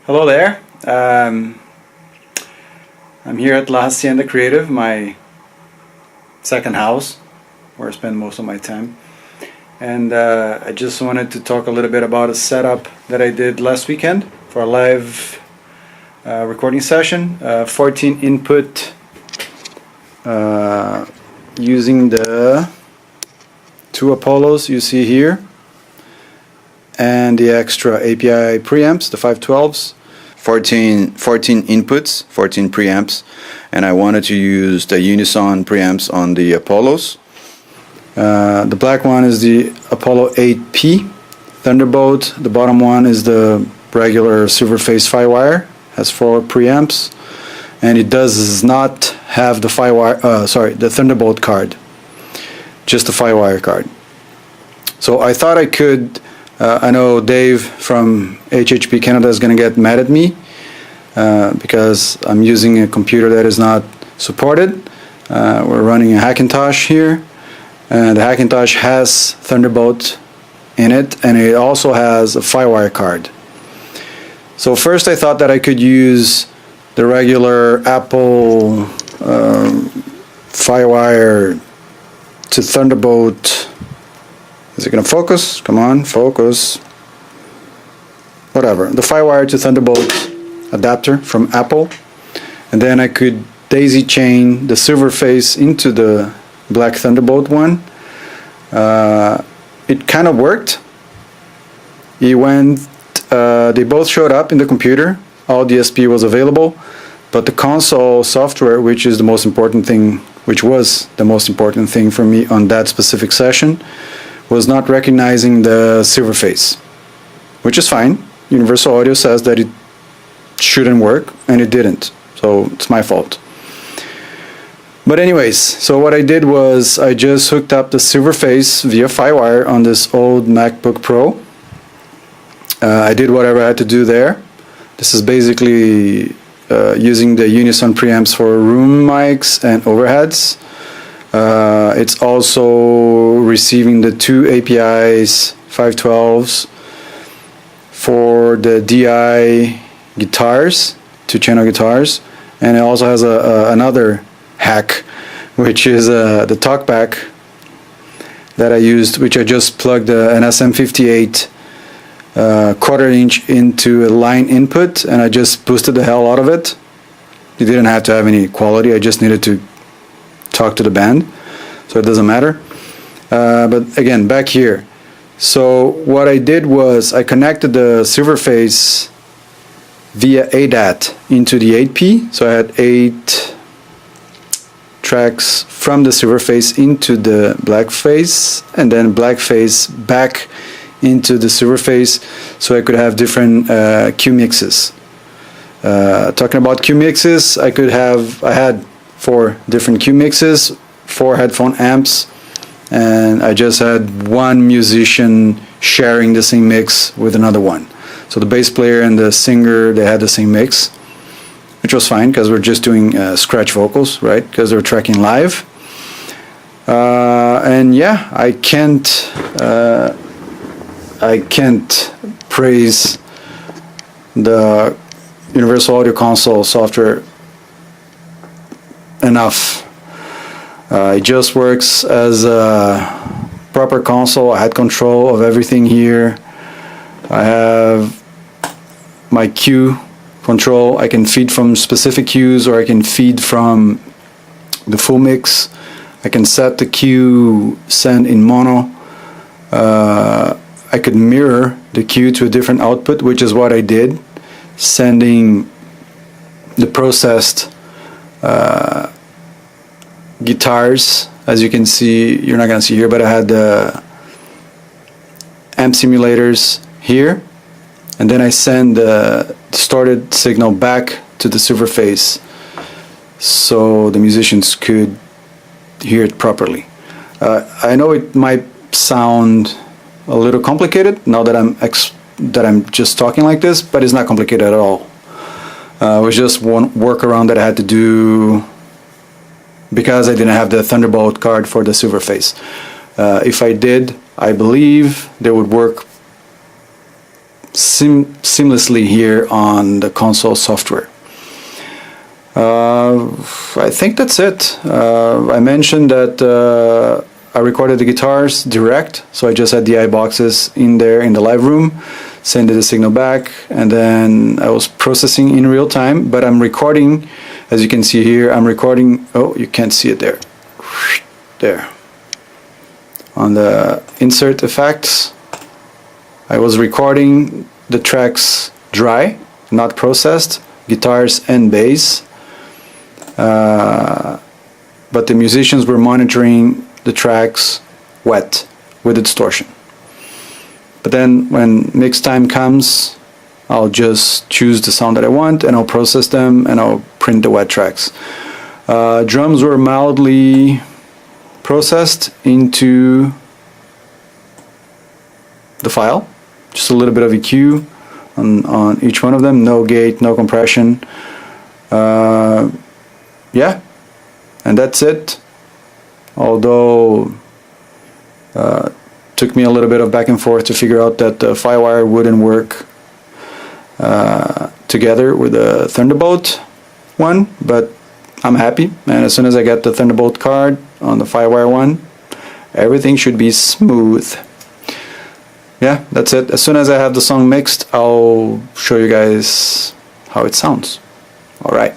Hello there. I'm here at La Hacienda Creative, my second house, where I spend most of my time. And I just wanted to talk a little bit about a setup that I did last weekend for a live recording session. 14 input using the two Apollos you see here, and the extra API preamps, the 512s. 14 inputs, 14 preamps, and I wanted to use the unison preamps on the Apollos. The black one is the Apollo 8P Thunderbolt. The bottom one is the regular Silverface 5-wire, has 4 preamps, and it does not have the the Thunderbolt card, just the 5-wire card. So I thought I could. I know Dave from HHP Canada is going to get mad at me because I'm using a computer that is not supported. We're running a Hackintosh here, and the Hackintosh has Thunderbolt in it, and it also has a 5-wire card. So first I thought that I could use the regular Apple 5-wire to Thunderbolt. Is it going to focus? Come on, focus. Whatever. The 5-wire to Thunderbolt adapter from Apple. And then I could daisy chain the Silverface into the black Thunderbolt one. It kind of worked. They both showed up in the computer. All DSP was available. But the console software, which was the most important thing for me on that specific session, was not recognizing the Silverface, which is fine. Universal Audio says that it shouldn't work, and it didn't, so it's my fault. But anyways, so what I did was I just hooked up the Silverface via 5-wire on this old MacBook Pro. I did whatever I had to do there. This is basically using the unison preamps for room mics and overheads. It's also receiving the 2 APIs 512s for the DI guitars, 2-channel guitars, and it also has another hack, which is the talkback that I used, which I just plugged an SM58 1/4" into a line input, and I just boosted the hell out of it. It didn't have to have any quality, I just needed to talk to the band, so it doesn't matter. But again, back here, so what I did was I connected the Silverface via ADAT into the 8P, so I had 8 tracks from the Silverface into the Blackface, and then Blackface back into the Silverface, so I could have different Q mixes. Talking about Q mixes, I had 4 different Q mixes, 4 headphone amps, and I just had one musician sharing the same mix with another one. So the bass player and the singer, they had the same mix, which was fine because we're just doing scratch vocals, right? Because they're tracking live. And yeah, I can't praise the Universal Audio Console software enough. It just works as a proper console. I had control of everything here. I have my cue control. I can feed from specific cues, or I can feed from the full mix. I can set the cue send in mono. I could mirror the cue to a different output, which is what I did, sending the processed guitars. As you can see, you're not going to see here, but I had the amp simulators here, and then I send the distorted signal back to the Silverface so the musicians could hear it properly. I know it might sound a little complicated now that I'm just talking like this, but it's not complicated at all. It was just one workaround that I had to do because I didn't have the Thunderbolt card for the Silverface. If I did, I believe they would work seamlessly here on the console software. I think that's it. I mentioned that I recorded the guitars direct, so I just had the iBoxes in there in the live room, sending the signal back, and then I was processing in real time, but I'm recording, as you can see here, I'm recording, oh, you can't see it there, there. On the insert effects, I was recording the tracks dry, not processed, guitars and bass. But the musicians were monitoring the tracks wet with the distortion. But then when mix time comes, I'll just choose the sound that I want and I'll process them and I'll print the wet tracks. Drums were mildly processed into the file, just a little bit of EQ on each one of them, no gate, no compression. Yeah, and that's it. Although took me a little bit of back and forth to figure out that the Firewire wouldn't work together with the Thunderbolt one, but I'm happy, and as soon as I get the Thunderbolt card on the Firewire one, everything should be smooth. Yeah, that's it. As soon as I have the song mixed, I'll show you guys how it sounds. Alright.